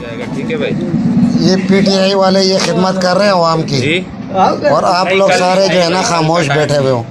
जाएगा। ठीक है भाई, ये पीटीआई वाले ये खिदमत कर रहे हैं अवाम की जी। और आप लोग सारे जो है ना खामोश बैठे हुए हो।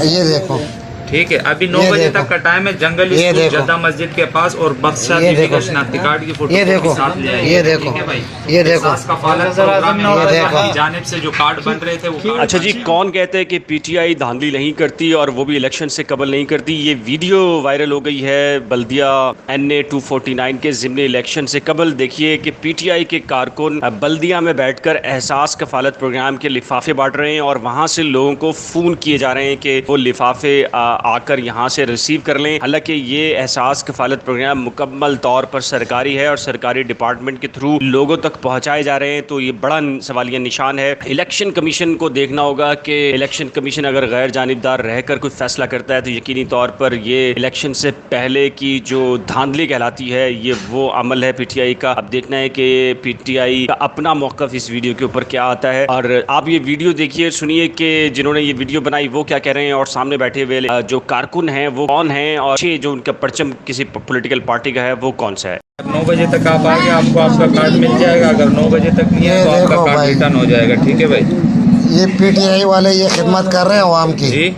ये देखो, ठीक है, अभी 9 ये बजे देखो, तक का टाइम है। जंगली ये स्कूल देखो, जद्दा मस्जिद के पास और बख्शा ये बीबी का देखो, शनाख्ती कार्ड की फोटो ये देखो, साथ ले आइए। ये देखो, ठीक है भाई, ये देखो, एहसास कफालत प्रोग्राम ये देखो। की जानिब से जो कार्ड बन रहे थे वो कार्ड अच्छा जी, कौन कहते हैं कि पीटीआई धांधली नहीं करती और वो भी इलेक्शन से कबल नहीं करती। ये वीडियो वायरल हो गई है बल्दिया NA 249 के ज़िमनी इलेक्शन से कबल। देखिए कि पीटीआई के कारकुन बल्दिया में बैठकर एहसास कफालत प्रोग्राम के लिफाफे बांट रहे हैं और वहाँ से लोगों को फ़ोन किए जा रहे हैं कि वो लिफाफे आकर यहाँ से रिसीव कर लें। हालांकि ये एहसास कफालत प्रोग्राम मुकम्मल तौर पर सरकारी है और सरकारी डिपार्टमेंट के थ्रू लोगों तक पहुँचाए जा रहे हैं, तो ये बड़ा सवालिया निशान है। इलेक्शन कमीशन को देखना होगा कि इलेक्शन कमीशन अगर गैर जानिबदार रहकर कोई फैसला करता है तो यकीनी तौर पर ये इलेक्शन से पहले की जो धांधली कहलाती है ये वो अमल है पीटीआई का। अब देखना है कि पीटीआई का अपना मौक़िफ़ इस वीडियो के ऊपर क्या आता है। और आप ये वीडियो देखिए, सुनिए कि जिन्होंने ये वीडियो बनाई वो क्या कह रहे हैं और सामने बैठे हुए जो कारकुन हैं वो कौन हैं और जो उनका परचम किसी पॉलिटिकल पार्टी का है वो कौन सा है। 9 बजे तक आप आगे, आपको आपका कार्ड मिल जाएगा। अगर 9 बजे तक नहीं है तो ये आपका देखो कार्ड भाई, रिटर्न हो जाएगा। ठीक है भाई, ये पीटीआई वाले ये खिदमत कर रहे हैं अवाम की जी।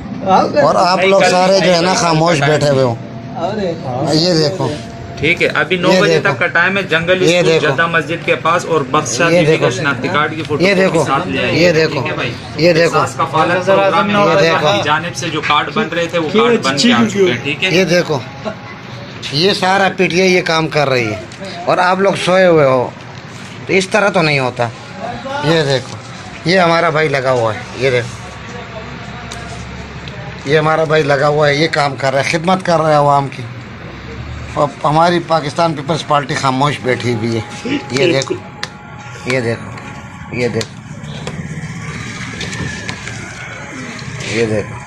और आप लोग सारे जो है ना खामोश बैठे हुए हो। ये देखो, ठीक है, अभी 9 ये बजे देखो, तक का टाइम है। जंगली ये स्कूल देखो, जद्दा मस्जिद के पास और बख्शा ये बीबी का देखो, शनाख्ती कार्ड की फोटो ये देखो, साथ ले आइए। ये देखो, ठीक है भाई, ये देखो, एहसास कफालत प्रोग्राम ये देखो, की जानिब से जो कार्ड बन रहे थे वो कार्ड बन के आ चुके हैं। ठीक है, ये देखो, ये सारा पीटीआई ये काम कर रही है और आप लोग सोए हुए हो, तो इस तरह तो नहीं होता। ये देखो, ये हमारा भाई लगा हुआ है, ये देखो, ये हमारा भाई लगा हुआ है, ये काम कर रहा है, खिदमत कर रहा है अवाम की। और हमारी पाकिस्तान पीपल्स पार्टी खामोश बैठी हुई है। ये देखो, ये देखो, ये देखो, ये देखो।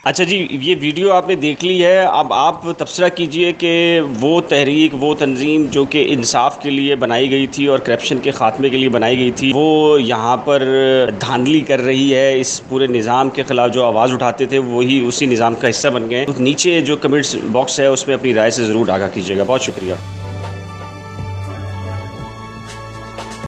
अच्छा जी, ये वीडियो आपने देख ली है। अब आप तबसरा कीजिए कि वो तहरीक, वो तंजीम जो कि इंसाफ के लिए बनाई गई थी और करप्शन के ख़ात्मे के लिए बनाई गई थी, वो यहाँ पर धांधली कर रही है। इस पूरे निज़ाम के ख़िलाफ़ जो आवाज़ उठाते थे वही उसी निज़ाम का हिस्सा बन गए। तो नीचे जो कमेंट्स बॉक्स है उसमें अपनी राय से ज़रूर आगाह कीजिएगा। बहुत शुक्रिया।